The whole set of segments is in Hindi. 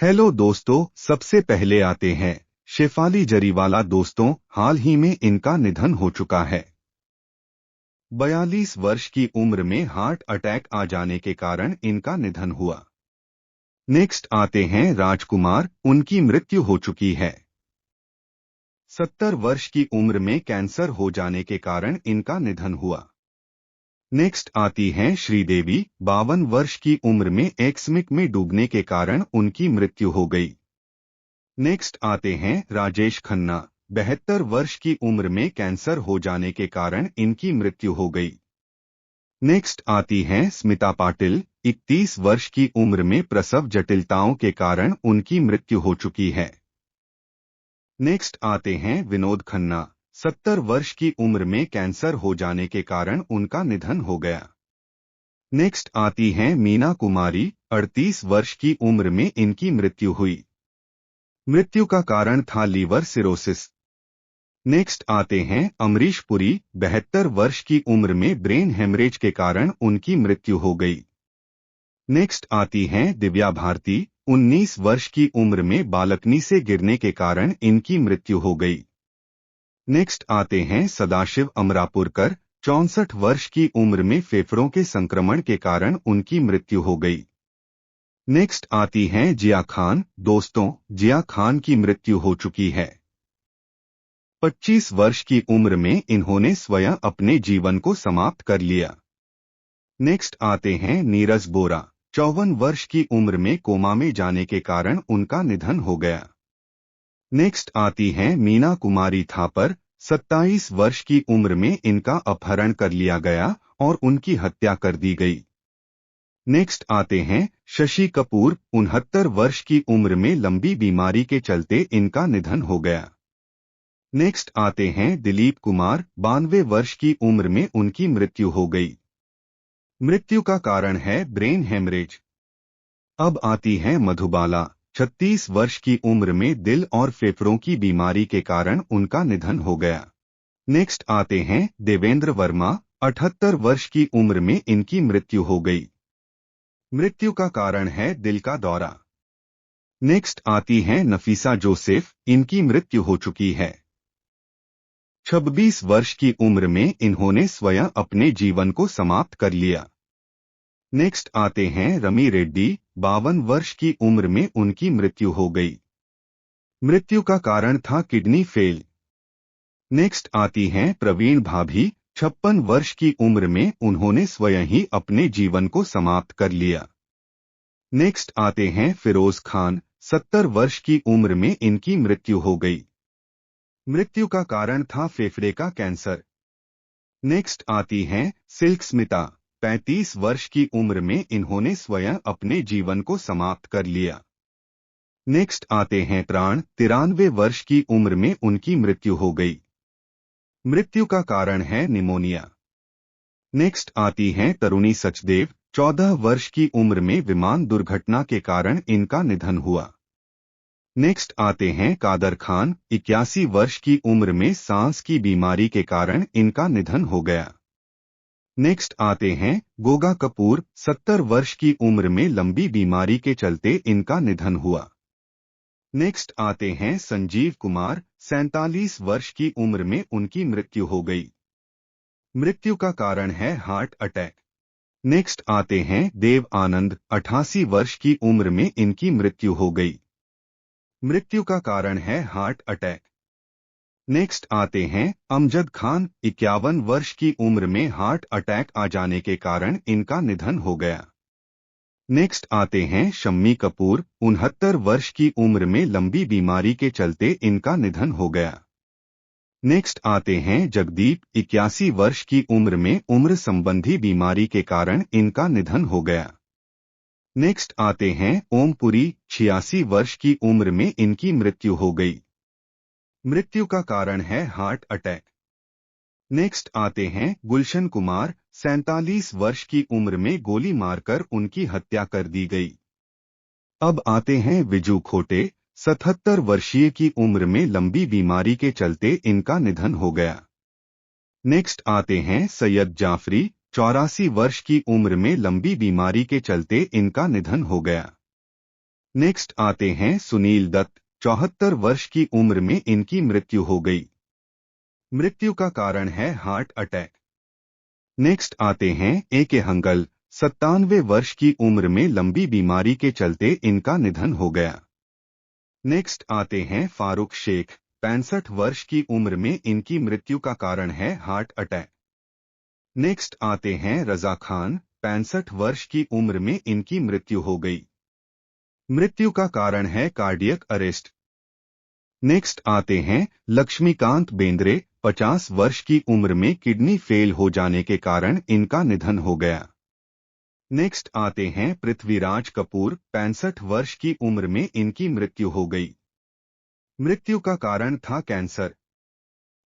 हेलो दोस्तों, सबसे पहले आते हैं शेफाली जरीवाला। दोस्तों, हाल ही में इनका निधन हो चुका है। 42 वर्ष की उम्र में हार्ट अटैक आ जाने के कारण इनका निधन हुआ। नेक्स्ट आते हैं राजकुमार, उनकी मृत्यु हो चुकी है। 70 वर्ष की उम्र में कैंसर हो जाने के कारण इनका निधन हुआ। नेक्स्ट आती हैं श्रीदेवी, 52 वर्ष की उम्र में एक्समिक में डूबने के कारण उनकी मृत्यु हो गई। नेक्स्ट आते हैं राजेश खन्ना, 72 वर्ष की उम्र में कैंसर हो जाने के कारण इनकी मृत्यु हो गई। नेक्स्ट आती हैं स्मिता पाटिल, 31 वर्ष की उम्र में प्रसव जटिलताओं के कारण उनकी मृत्यु हो चुकी है। नेक्स्ट आते हैं विनोद खन्ना, 70 वर्ष की उम्र में कैंसर हो जाने के कारण उनका निधन हो गया। नेक्स्ट आती हैं मीना कुमारी, 38 वर्ष की उम्र में इनकी मृत्यु हुई। मृत्यु का कारण था लीवर सिरोसिस। नेक्स्ट आते हैं अमरीश पुरी, 72 वर्ष की उम्र में ब्रेन हेमरेज के कारण उनकी मृत्यु हो गई। नेक्स्ट आती हैं दिव्या भारती, 19 वर्ष की उम्र में बालकनी से गिरने के कारण इनकी मृत्यु हो गई। नेक्स्ट आते हैं सदाशिव अमरापुरकर, 64 वर्ष की उम्र में फेफड़ों के संक्रमण के कारण उनकी मृत्यु हो गई। नेक्स्ट आती हैं जिया खान। दोस्तों, जिया खान की मृत्यु हो चुकी है। 25 वर्ष की उम्र में इन्होंने स्वयं अपने जीवन को समाप्त कर लिया। नेक्स्ट आते हैं नीरज बोरा, 54 वर्ष की उम्र में कोमा में जाने के कारण उनका निधन हो गया। नेक्स्ट आती हैं मीना कुमारी थापर, 27 वर्ष की उम्र में इनका अपहरण कर लिया गया और उनकी हत्या कर दी गई। नेक्स्ट आते हैं शशि कपूर, 69 वर्ष की उम्र में लंबी बीमारी के चलते इनका निधन हो गया। नेक्स्ट आते हैं दिलीप कुमार, 92 वर्ष की उम्र में उनकी मृत्यु हो गई। मृत्यु का कारण है ब्रेन हेमरेज। अब आती है मधुबाला, 36 वर्ष की उम्र में दिल और फेफड़ों की बीमारी के कारण उनका निधन हो गया। नेक्स्ट आते हैं देवेंद्र वर्मा, 78 वर्ष की उम्र में इनकी मृत्यु हो गई। मृत्यु का कारण है दिल का दौरा। नेक्स्ट आती हैं नफीसा जोसेफ, इनकी मृत्यु हो चुकी है। 26 वर्ष की उम्र में इन्होंने स्वयं अपने जीवन को समाप्त कर लिया। नेक्स्ट आते हैं रमी रेड्डी, 52 वर्ष की उम्र में उनकी मृत्यु हो गई। मृत्यु का कारण था किडनी फेल। नेक्स्ट आती हैं प्रवीण भाभी, 56 वर्ष की उम्र में उन्होंने स्वयं ही अपने जीवन को समाप्त कर लिया। नेक्स्ट आते हैं फिरोज खान, 70 वर्ष की उम्र में इनकी मृत्यु हो गई। मृत्यु का कारण था फेफड़े का कैंसर। नेक्स्ट आती हैं सिल्क स्मिता, 35 वर्ष की उम्र में इन्होंने स्वयं अपने जीवन को समाप्त कर लिया। नेक्स्ट आते हैं प्राण, 93 वर्ष की उम्र में उनकी मृत्यु हो गई। मृत्यु का कारण है निमोनिया। नेक्स्ट आती हैं तरुणी सचदेव, 14 वर्ष की उम्र में विमान दुर्घटना के कारण इनका निधन हुआ। नेक्स्ट आते हैं कादर खान, 81 वर्ष की उम्र में सांस की बीमारी के कारण इनका निधन हो गया। नेक्स्ट आते हैं गोगा कपूर, 70 वर्ष की उम्र में लंबी बीमारी के चलते इनका निधन हुआ। नेक्स्ट आते हैं संजीव कुमार, 47 वर्ष की उम्र में उनकी मृत्यु हो गई। मृत्यु का कारण है हार्ट अटैक। नेक्स्ट आते हैं देव आनंद, 88 वर्ष की उम्र में इनकी मृत्यु हो गई। मृत्यु का कारण है हार्ट अटैक। नेक्स्ट आते हैं अमजद खान, 51 वर्ष की उम्र में हार्ट अटैक आ जाने के कारण इनका निधन हो गया। नेक्स्ट आते हैं शम्मी कपूर, 69 वर्ष की उम्र में लंबी बीमारी के चलते इनका निधन हो गया। नेक्स्ट आते हैं जगदीप, 81 वर्ष की उम्र में उम्र संबंधी बीमारी के कारण इनका निधन हो गया। नेक्स्ट आते हैं ओमपुरी, 86 वर्ष की उम्र में इनकी मृत्यु हो गई। मृत्यु का कारण है हार्ट अटैक। नेक्स्ट आते हैं गुलशन कुमार, 47 वर्ष की उम्र में गोली मारकर उनकी हत्या कर दी गई। अब आते हैं विजू खोटे, 77 वर्षीय की उम्र में लंबी बीमारी के चलते इनका निधन हो गया। नेक्स्ट आते हैं सैयद जाफरी, 84 वर्ष की उम्र में लंबी बीमारी के चलते इनका निधन हो गया। नेक्स्ट आते हैं सुनील दत्त। 74 वर्ष की उम्र में इनकी मृत्यु हो गई। मृत्यु का कारण है हार्ट अटैक। नेक्स्ट आते हैं A.K. हंगल। 97 वर्ष की उम्र में लंबी बीमारी के चलते इनका निधन हो गया। नेक्स्ट आते हैं फारूक शेख। 65 वर्ष की उम्र में इनकी मृत्यु का कारण है हार्ट अटैक। नेक्स्ट आते हैं रजा खान। 65 वर्ष की उम्र में इनकी मृत्यु हो गई। मृत्यु का कारण है कार्डियक अरेस्ट। नेक्स्ट आते हैं लक्ष्मीकांत बेंद्रे। 50 वर्ष की उम्र में किडनी फेल हो जाने के कारण इनका निधन हो गया। नेक्स्ट आते हैं पृथ्वीराज कपूर। 65 वर्ष की उम्र में इनकी मृत्यु हो गई। मृत्यु का कारण था कैंसर।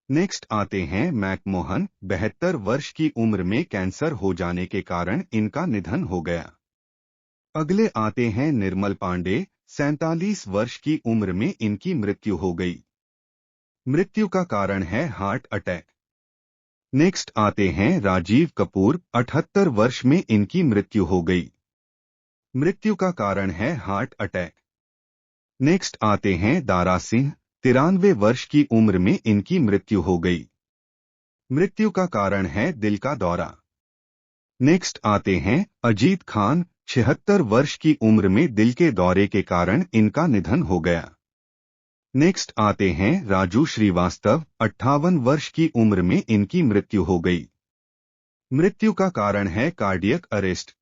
नेक्स्ट आते हैं मैकमोहन। 72 वर्ष की उम्र में कैंसर हो जाने के कारण इनका निधन हो गया। अगले आते हैं निर्मल पांडे। 47 वर्ष की उम्र में इनकी मृत्यु हो गई। मृत्यु का कारण है हार्ट अटैक। नेक्स्ट आते हैं राजीव कपूर। 78 वर्ष में इनकी मृत्यु हो गई। मृत्यु का कारण है हार्ट अटैक। नेक्स्ट आते हैं दारा सिंह। 93 वर्ष की उम्र में इनकी मृत्यु हो गई। मृत्यु का कारण है दिल का दौरा। नेक्स्ट आते हैं अजीत खान। 76 वर्ष की उम्र में दिल के दौरे के कारण इनका निधन हो गया। नेक्स्ट आते हैं राजू श्रीवास्तव। 58 वर्ष की उम्र में इनकी मृत्यु हो गई। मृत्यु का कारण है कार्डियक अरेस्ट।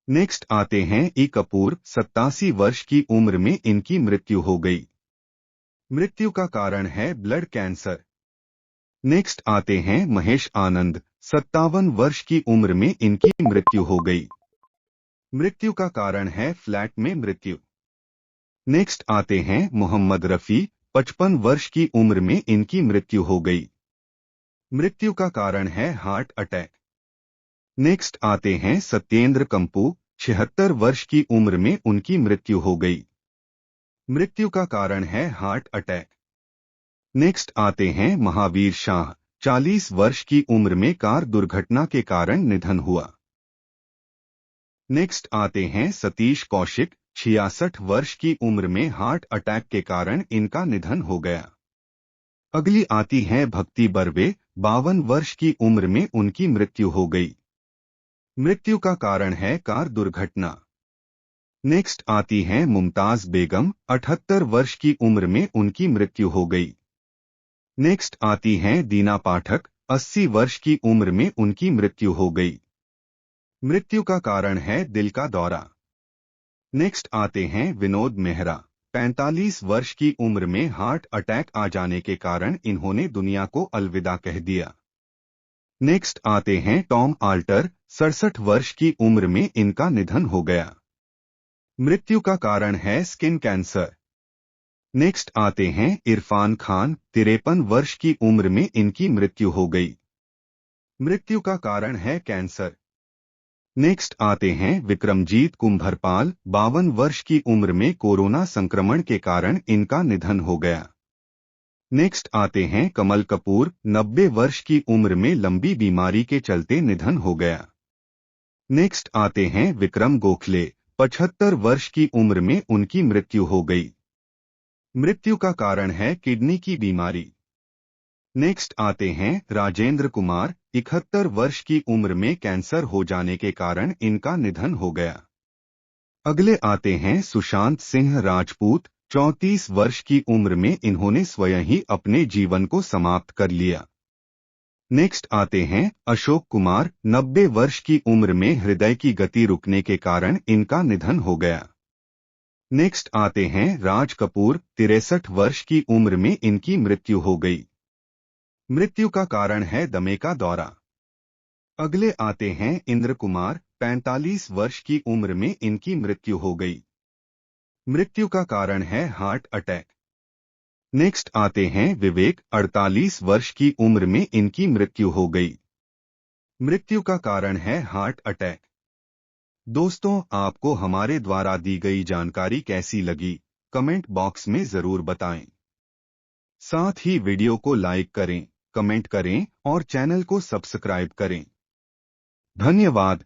नेक्स्ट आते हैं ई कपूर। 87 वर्ष की उम्र में इनकी मृत्यु हो गई। मृत्यु का कारण है ब्लड कैंसर। नेक्स्ट आते हैं महेश आनंद। 57 वर्ष की उम्र में इनकी मृत्यु हो गई। मृत्यु का कारण है फ्लैट में मृत्यु। नेक्स्ट आते हैं मोहम्मद रफी। 55 वर्ष की उम्र में इनकी मृत्यु हो गई। मृत्यु का कारण है हार्ट अटैक। नेक्स्ट आते हैं सत्येंद्र कंपू। 76 वर्ष की उम्र में उनकी मृत्यु हो गई। मृत्यु का कारण है हार्ट अटैक। नेक्स्ट आते हैं महावीर शाह। 40 वर्ष की उम्र में कार दुर्घटना के कारण निधन हुआ। नेक्स्ट आते हैं सतीश कौशिक। 66 वर्ष की उम्र में हार्ट अटैक के कारण इनका निधन हो गया। अगली आती है भक्ति बर्वे। 52 वर्ष की उम्र में उनकी मृत्यु हो गई। मृत्यु का कारण है कार दुर्घटना। नेक्स्ट आती हैं मुमताज बेगम। 78 वर्ष की उम्र में उनकी मृत्यु हो गई। नेक्स्ट आती हैं दीना पाठक। 80 वर्ष की उम्र में उनकी मृत्यु हो गई। मृत्यु का कारण है दिल का दौरा। नेक्स्ट आते हैं विनोद मेहरा। 45 वर्ष की उम्र में हार्ट अटैक आ जाने के कारण इन्होंने दुनिया को अलविदा कह दिया। नेक्स्ट आते हैं टॉम आल्टर। 67 वर्ष की उम्र में इनका निधन हो गया। मृत्यु का कारण है स्किन कैंसर। नेक्स्ट आते हैं इरफान खान। 53 वर्ष की उम्र में इनकी मृत्यु हो गई। मृत्यु का कारण है कैंसर। नेक्स्ट आते हैं विक्रमजीत कुंभरपाल। 52 वर्ष की उम्र में कोरोना संक्रमण के कारण इनका निधन हो गया। नेक्स्ट आते हैं कमल कपूर। 90 वर्ष की उम्र में लंबी बीमारी के चलते निधन हो गया। नेक्स्ट आते हैं विक्रम गोखले। 75 वर्ष की उम्र में उनकी मृत्यु हो गई। मृत्यु का कारण है किडनी की बीमारी। नेक्स्ट आते हैं राजेंद्र कुमार। 71 वर्ष की उम्र में कैंसर हो जाने के कारण इनका निधन हो गया। अगले आते हैं सुशांत सिंह राजपूत। 34 वर्ष की उम्र में इन्होंने स्वयं ही अपने जीवन को समाप्त कर लिया। नेक्स्ट आते हैं अशोक कुमार। 90 वर्ष की उम्र में हृदय की गति रुकने के कारण इनका निधन हो गया। नेक्स्ट आते हैं राज कपूर। 63 वर्ष की उम्र में इनकी मृत्यु हो गई। मृत्यु का कारण है दमे का दौरा। अगले आते हैं इंद्र कुमार। 45 वर्ष की उम्र में इनकी मृत्यु हो गई। मृत्यु का कारण है हार्ट अटैक। नेक्स्ट आते हैं विवेक। 48 वर्ष की उम्र में इनकी मृत्यु हो गई। मृत्यु का कारण है हार्ट अटैक। दोस्तों, आपको हमारे द्वारा दी गई जानकारी कैसी लगी, कमेंट बॉक्स में जरूर बताएं। साथ ही वीडियो को लाइक करें, कमेंट करें और चैनल को सब्सक्राइब करें। धन्यवाद।